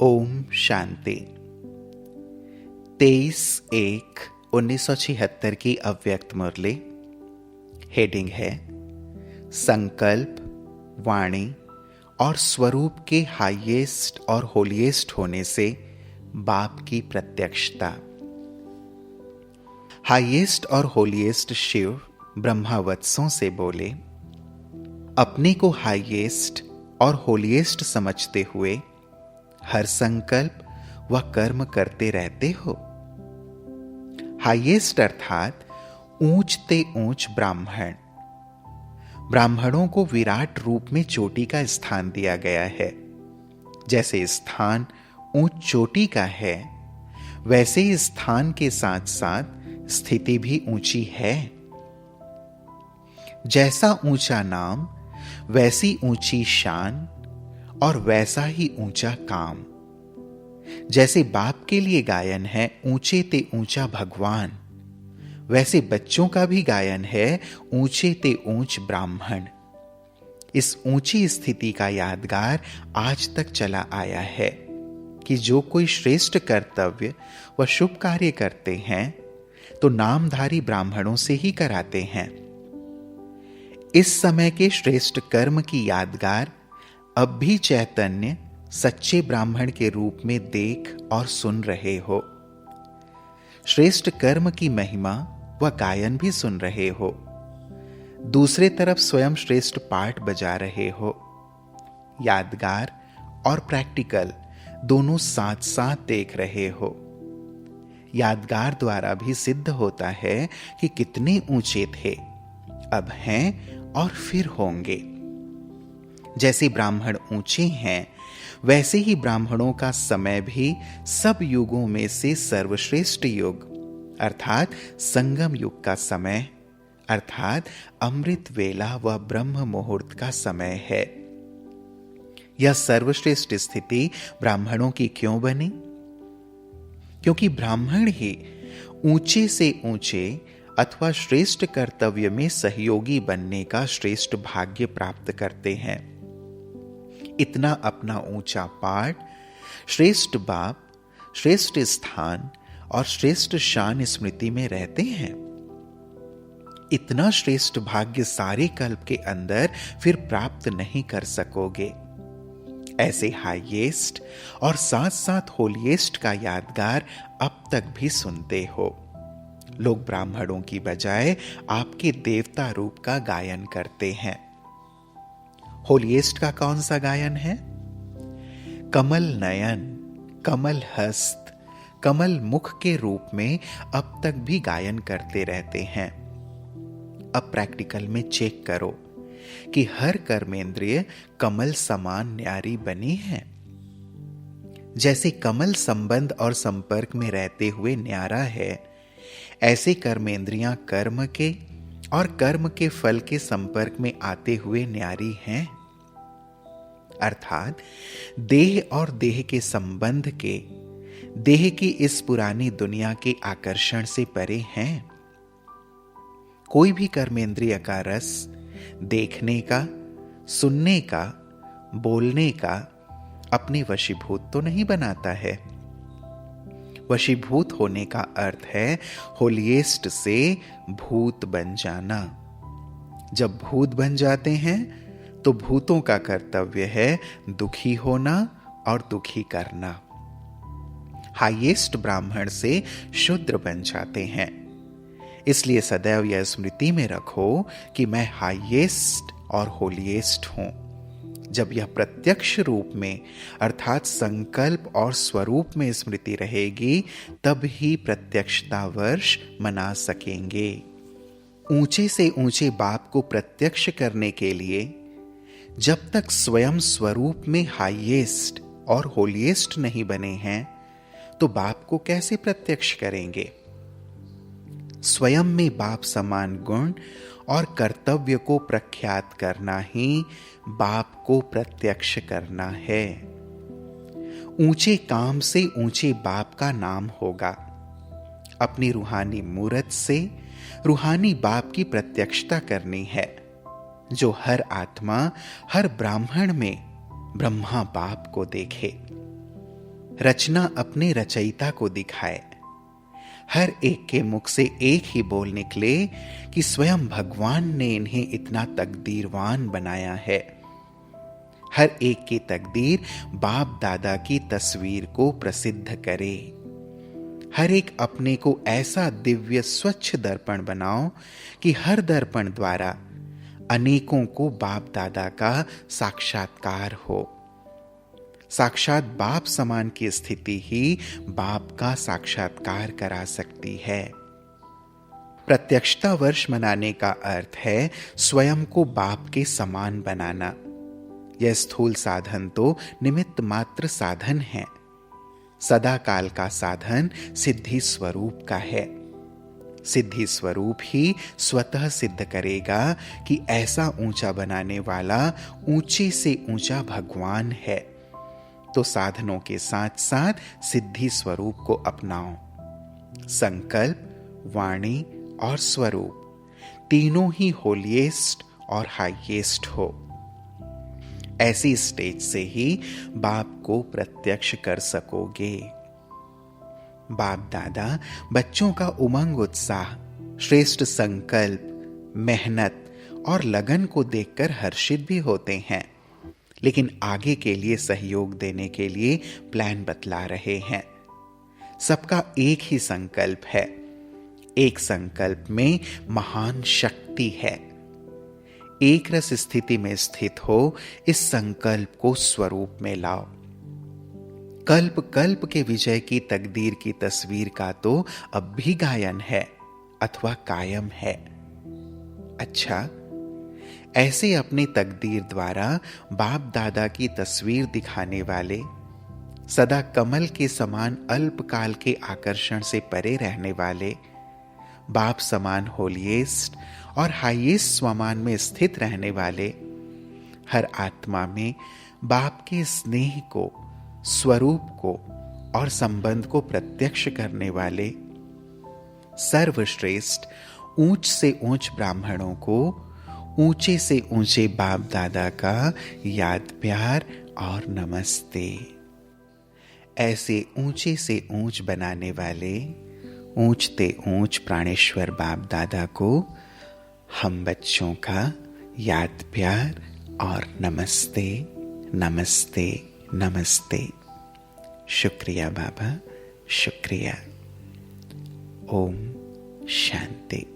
ओम शांति। 23/1/1976 की अव्यक्त मुरली। हेडिंग है संकल्प, वाणी और स्वरूप के हाईएस्ट और होलीएस्ट होने से बाप की प्रत्यक्षता। हाईएस्ट और होलीएस्ट शिव ब्रह्मावत्सों से बोले, अपने को हाईएस्ट और होलीएस्ट समझते हुए हर संकल्प व कर्म करते रहते हो। हाईएस्ट अर्थात ऊंचते ऊंच ब्राह्मण। ब्राह्मणों को विराट रूप में चोटी का स्थान दिया गया है। जैसे स्थान ऊंच चोटी का है, वैसे ही स्थान के साथ साथ स्थिति भी ऊंची है। जैसा ऊंचा नाम, वैसी ऊंची शान और वैसा ही ऊंचा काम। जैसे बाप के लिए गायन है ऊंचे ते ऊंचा भगवान, वैसे बच्चों का भी गायन है ऊंचे ते ऊंच ब्राह्मण। इस ऊंची स्थिति का यादगार आज तक चला आया है कि जो कोई श्रेष्ठ कर्तव्य व शुभ कार्य करते हैं तो नामधारी ब्राह्मणों से ही कराते हैं। इस समय के श्रेष्ठ कर्म की यादगार अब भी चैतन्य सच्चे ब्राह्मण के रूप में देख और सुन रहे हो। श्रेष्ठ कर्म की महिमा व गायन भी सुन रहे हो। दूसरे तरफ स्वयं श्रेष्ठ पाठ बजा रहे हो। यादगार और प्रैक्टिकल दोनों साथ साथ देख रहे हो। यादगार द्वारा भी सिद्ध होता है कि कितने ऊंचे थे, अब हैं और फिर होंगे। जैसे ब्राह्मण ऊंचे हैं, वैसे ही ब्राह्मणों का समय भी सब युगों में से सर्वश्रेष्ठ युग अर्थात संगम युग का समय अर्थात अमृत वेला व ब्रह्म मुहूर्त का समय है। यह सर्वश्रेष्ठ स्थिति ब्राह्मणों की क्यों बनी? क्योंकि ब्राह्मण ही ऊंचे से ऊंचे अथवा श्रेष्ठ कर्तव्य में सहयोगी बनने का श्रेष्ठ भाग्य प्राप्त करते हैं। इतना अपना ऊंचा पाठ, श्रेष्ठ बाप, श्रेष्ठ स्थान और श्रेष्ठ शान स्मृति में रहते हैं। इतना श्रेष्ठ भाग्य सारे कल्प के अंदर फिर प्राप्त नहीं कर सकोगे। ऐसे हाईएस्ट और साथ साथ होलीएस्ट का यादगार अब तक भी सुनते हो। लोग ब्राह्मणों की बजाय आपके देवता रूप का गायन करते हैं। होलीएस्ट का कौन सा गायन है? कमल नयन, कमल हस्त, कमल मुख के रूप में अब तक भी गायन करते रहते हैं। अब प्रैक्टिकल में चेक करो कि हर कर्मेंद्रिय कमल समान न्यारी बनी है। जैसे कमल संबंध और संपर्क में रहते हुए न्यारा है, ऐसे कर्मेंद्रियां कर्म के और कर्म के फल के संपर्क में आते हुए न्यारी हैं। अर्थात देह और देह के संबंध के, देह की इस पुरानी दुनिया के आकर्षण से परे हैं। कोई भी कर्मेंद्रिय का रस देखने का, सुनने का, बोलने का अपने वशीभूत तो नहीं बनाता है। वशीभूत होने का अर्थ है होलीएस्ट से भूत बन जाना। जब भूत बन जाते हैं तो भूतों का कर्तव्य है दुखी होना और दुखी करना। हाईएस्ट ब्राह्मण से शूद्र बन जाते हैं। इसलिए सदैव यह स्मृति में रखो कि मैं हाईएस्ट और होलीएस्ट हूं। जब यह प्रत्यक्ष रूप में अर्थात संकल्प और स्वरूप में स्मृति रहेगी, तब ही प्रत्यक्षता वर्ष मना सकेंगे। ऊंचे से ऊंचे बाप को प्रत्यक्ष करने के लिए जब तक स्वयं स्वरूप में हाईएस्ट और होलीएस्ट नहीं बने हैं, तो बाप को कैसे प्रत्यक्ष करेंगे? स्वयं में बाप समान गुण और कर्तव्य को प्रख्यात करना ही बाप को प्रत्यक्ष करना है। ऊंचे काम से ऊंचे बाप का नाम होगा। अपनी रूहानी मूरत से रूहानी बाप की प्रत्यक्षता करनी है, जो हर आत्मा, हर ब्राह्मण में ब्रह्मा बाप को देखे। रचना अपने रचयिता को दिखाए। हर एक के मुख से एक ही बोल निकले कि स्वयं भगवान ने इन्हें इतना तकदीरवान बनाया है। हर एक की तकदीर बाप दादा की तस्वीर को प्रसिद्ध करे। हर एक अपने को ऐसा दिव्य स्वच्छ दर्पण बनाओ कि हर दर्पण द्वारा अनेकों को बाप दादा का साक्षात्कार हो। साक्षात बाप समान की स्थिति ही बाप का साक्षात्कार करा सकती है। प्रत्यक्षता वर्ष मनाने का अर्थ है स्वयं को बाप के समान बनाना। यह स्थूल साधन तो निमित्त मात्र साधन है। सदा काल का साधन सिद्धि स्वरूप का है। सिद्धि स्वरूप ही स्वतः सिद्ध करेगा कि ऐसा ऊंचा बनाने वाला ऊंचे से ऊंचा भगवान है। तो साधनों के साथ साथ सिद्धि स्वरूप को अपनाओ। संकल्प, वाणी और स्वरूप तीनों ही होलिएस्ट और हाईएस्ट हो। ऐसी स्टेज से ही बाप को प्रत्यक्ष कर सकोगे। बाप दादा बच्चों का उमंग, उत्साह, श्रेष्ठ संकल्प, मेहनत और लगन को देखकर हर्षित भी होते हैं, लेकिन आगे के लिए सहयोग देने के लिए प्लान बतला रहे हैं। सबका एक ही संकल्प है। एक संकल्प में महान शक्ति है। एक रस स्थिति में स्थित हो इस संकल्प को स्वरूप में लाओ। कल्प कल्प के विजय की तकदीर की तस्वीर का तो अब भी गायन है अथवा कायम है। अच्छा, ऐसे अपनी तकदीर द्वारा बाप दादा की तस्वीर दिखाने वाले, सदा कमल के समान अल्पकाल के आकर्षण से परे रहने वाले, बाप समान होलिएस्ट और हाईएस्ट स्वमान में स्थित रहने वाले, हर आत्मा में बाप के स्नेह को, स्वरूप को और संबंध को प्रत्यक्ष करने वाले, सर्वश्रेष्ठ ऊंच से ऊंच ब्राह्मणों को ऊंचे से ऊंचे बाप दादा का याद प्यार और नमस्ते। ऐसे ऊंचे से ऊंच बनाने वाले ऊंचते ऊंच प्राणेश्वर बाप दादा को हम बच्चों का याद प्यार और नमस्ते नमस्ते नमस्ते। शुक्रिया बाबा, शुक्रिया। ओम शांति।